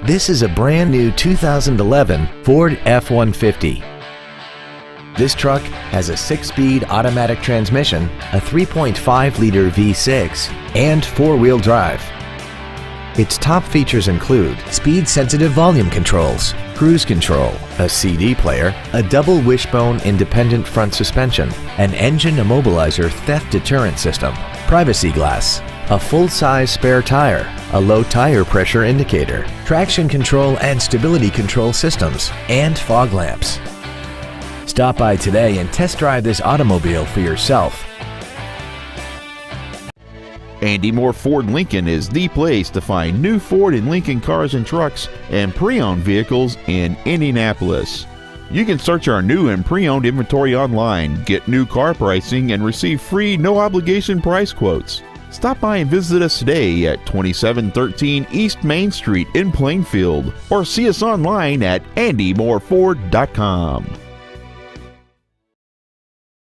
This is a brand new 2011 Ford F-150. This truck has a 6-speed automatic transmission, a 3.5-liter V6, and 4-wheel drive. Its top features include speed-sensitive volume controls, cruise control, a CD player, a double wishbone independent front suspension, an engine immobilizer theft deterrent system, privacy glass, a full-size spare tire, a low tire pressure indicator, traction control and stability control systems, and fog lamps. Stop by today and test drive this automobile for yourself. Andy Mohr Ford Lincoln is the place to find new Ford and Lincoln cars and trucks and pre-owned vehicles in Indianapolis. You can search our new and pre-owned inventory online, get new car pricing, and receive free no-obligation price quotes. Stop by and visit us today at 2713 East Main Street in Plainfield, or see us online at andymohrford.com.